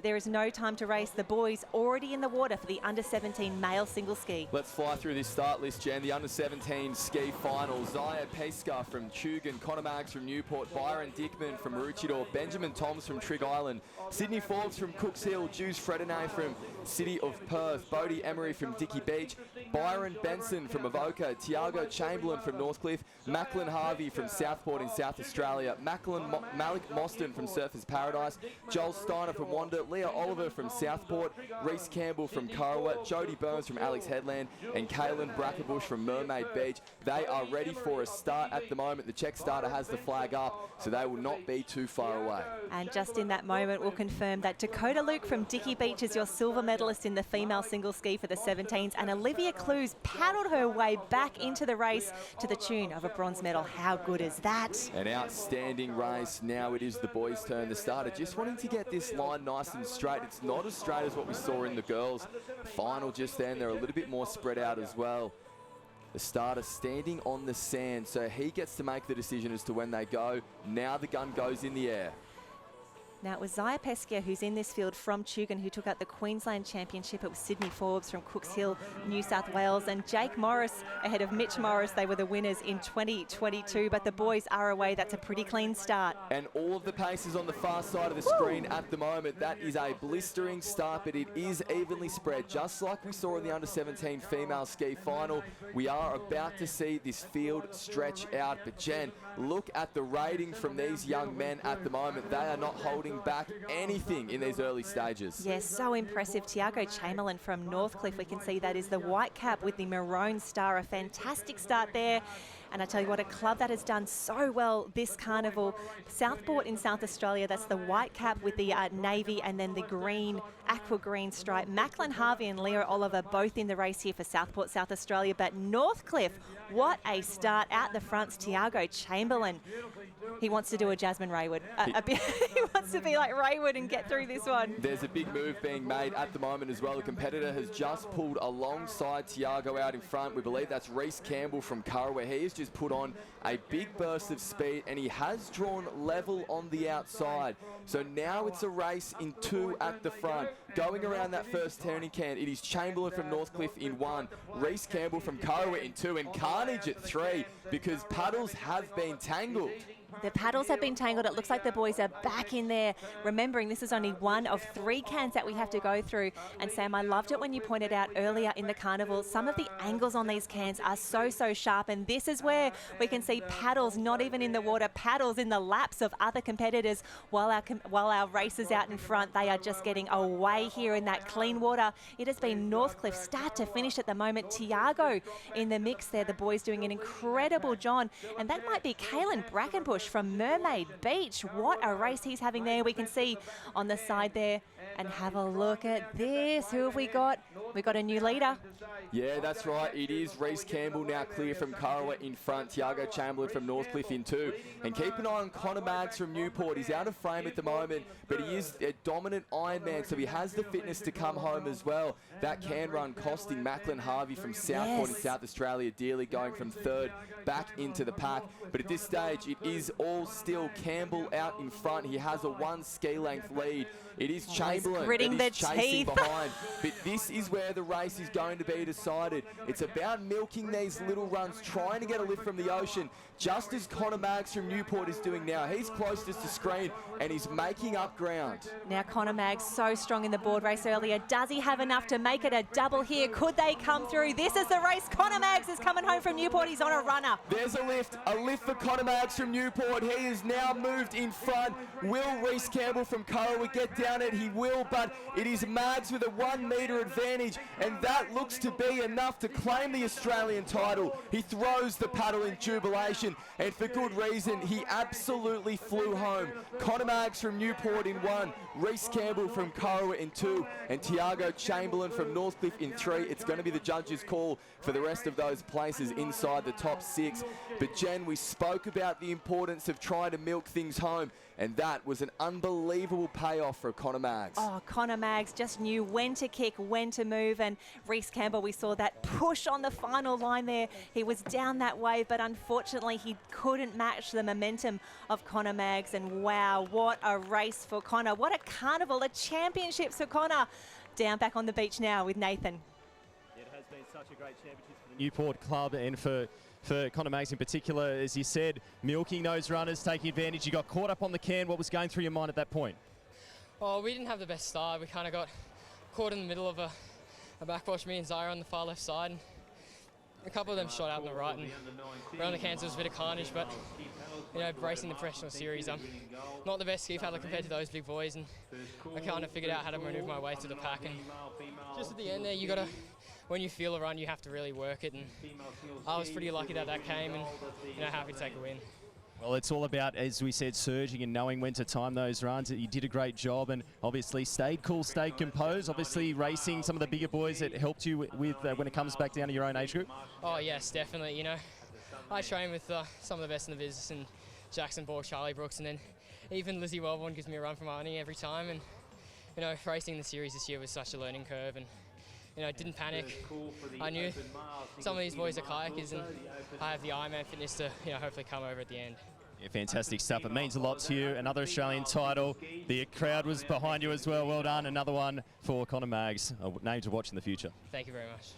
there is no time to race. The boys already in the water for the under-17 male single ski. Let's fly through this start list, Jen. The under-17 ski final. Zaya Pesca from Tugun, Connor Maggs from Newport, Byron Dickman from Maroochydore, Benjamin Toms from Trigg Island, Sydney Forbes from Cooks Hill, Jules Fredenay from City of Perth, Bodie Emery from Dickey Beach, Byron Benson from Avoca, Tiago Chamberlain from Northcliffe, Macklin Harvey from Southport in South Australia, Malik Mostyn from Surfers Paradise, Joel Steiner from Wanda, Leah Oliver from Southport, Reese Campbell from Kurrawa, Jodie Burns from Alex Headland, and Kaylin Brackenbush from Mermaid Beach. They are ready for a start at the moment. The Czech starter has the flag up, so they will not be too far away. And just in that moment, we'll confirm that Dakota Luke from Dickey Beach is your silver medalist in the female single ski for the 17s, and Olivia Clues paddled her way back into the race to the tune of a bronze medal. How good is that? An outstanding race. Now it is the boys' turn. The starter just wanting to get this line nice and straight. It's not as straight as what we saw in the girls' final just then. They're a little bit more spread out as well. The starter standing on the sand, so he gets to make the decision as to when they go. Now the gun goes in the air. Now, it was Zaya Pesca who's in this field from Tugun who took out the Queensland Championship. It was Sydney Forbes from Cooks Hill, New South Wales, and Jake Morris ahead of Mitch Morris. They were the winners in 2022, but the boys are away. That's a pretty clean start. And all of the paces on the far side of the screen at the moment. That is a blistering start, but it is evenly spread, just like we saw in the under-17 female ski final. We are about to see this field stretch out, but Jen, look at the rating from these young men at the moment. They are not holding back anything in these early stages. Yes, so impressive. Tiago Chamberlain from Northcliffe, we can see that is the white cap with the maroon star. A fantastic start there. And I tell you what, a club that has done so well this carnival, Southport in South Australia, that's the white cap with the navy and then the green, aqua green stripe. Macklin Harvey and Leah Oliver both in the race here for Southport, South Australia. But Northcliffe, what a start out the fronts. Tiago Chamberlain, he wants to do a Jasmine Raywood. He wants to be like Raywood and get through this one. There's a big move being made at the moment as well. The competitor has just pulled alongside Tiago out in front. We believe that's Reese Campbell from Kurrawa. He has just put on a big burst of speed and he has drawn level on the outside. So now it's a race in two at the front. Going around that first turning can, it is Chamberlain from Northcliffe in one, Reese Campbell from Kurrawa in two, and Carnage at three, because paddles have been tangled. The paddles have been tangled. It looks like the boys are back in there. Remembering this is only one of three cans that we have to go through. And Sam, I loved it when you pointed out earlier in the carnival, some of the angles on these cans are so sharp. And this is where we can see paddles not even in the water, paddles in the laps of other competitors while our racers out in front, they are just getting away here in that clean water. It has been Northcliffe start to finish at the moment. Tiago in the mix there. The boys doing an incredible job. And that might be Kaylin Brackenbush from Mermaid Beach. What a race he's having there. We can see on the side there. And have a look at this. Who have we got? We've got a new leader. Yeah, that's right. It is Reese Campbell now clear from Kurrawa in front. Tiago Chamberlain from Northcliffe in two. And keep an eye on Connor Maggs from Newport. He's out of frame at the moment, but he is a dominant Ironman, so he has the fitness to come home as well. That can run costing Macklin Harvey from Southport in South Australia dearly, going from third back into the pack. But at this stage, it is all still Campbell out in front. He has a one ski length lead. It is Chamberlain that is chasing behind. But this is where the race is going to be decided. It's about milking these little runs, trying to get a lift from the ocean, just as Connor Maggs from Newport is doing now. He's closest to screen and he's making up ground. Now Connor Maggs so strong in the board race earlier. Does he have enough to make it a double here? Could they come through? This is the race. Connor Maggs is coming home from Newport. He's on a runner. There's a lift for Connor Maggs from Newport. He is now moved in front. Will Reese Campbell from Kurrawa get down it? He will, but it is Maggs with a 1 metre advantage, and that looks to be enough to claim the Australian title. He throws the paddle in jubilation, and for good reason. He absolutely flew home. Connor Maggs from Newport in one, Reese Campbell from Kurrawa in two, and Tiago Chamberlain from Northcliffe in three. It's going to be the judges' call for the rest of those places inside the top six. But Jen, we spoke about the importance months of trying to milk things home, and that was an unbelievable payoff for Connor Maggs. Oh, Connor Maggs just knew when to kick, when to move, and Reece Campbell, we saw that push on the final line there. He was down that wave, but unfortunately he couldn't match the momentum of Connor Maggs, and wow, what a race for Connor. What a carnival, a championship for Connor. Down back on the beach now with Nathan. It has been such a great championship for the Newport club and for Connor Maggs in particular. As you said, milking those runners, taking advantage. You got caught up on the can. What was going through your mind at that point? Oh, we didn't have the best start. We kind of got caught in the middle of a backwash, me and Zyra on the far left side. And a couple of them shot out on the right, and around the cans it was a bit of carnage, but you know, racing the professional series, I'm not the best ski paddler compared to those big boys, and I kind of figured out how to maneuver my way through the pack. And just at the end there, you got to, when you feel a run, you have to really work it, and I was pretty lucky that came, and you know, happy to take a win. Well, it's all about, as we said, surging and knowing when to time those runs. You did a great job and obviously stayed cool, stayed composed. Obviously racing some of the bigger boys that helped you with when it comes back down to your own age group. Oh yes, definitely. You know, I train with some of the best in the business, and Jackson Ball, Charlie Brooks, and then even Lizzie Wellborn gives me a run for money every time. And you know, racing the series this year was such a learning curve, and you know, I didn't panic. I knew some of these boys are kayakers, and I have the Ironman fitness to, you know, hopefully come over at the end. Yeah, fantastic stuff. It means a lot to you. Another Australian title. The crowd was behind you as well. Well done. Another one for Connor Maggs. A name to watch in the future. Thank you very much.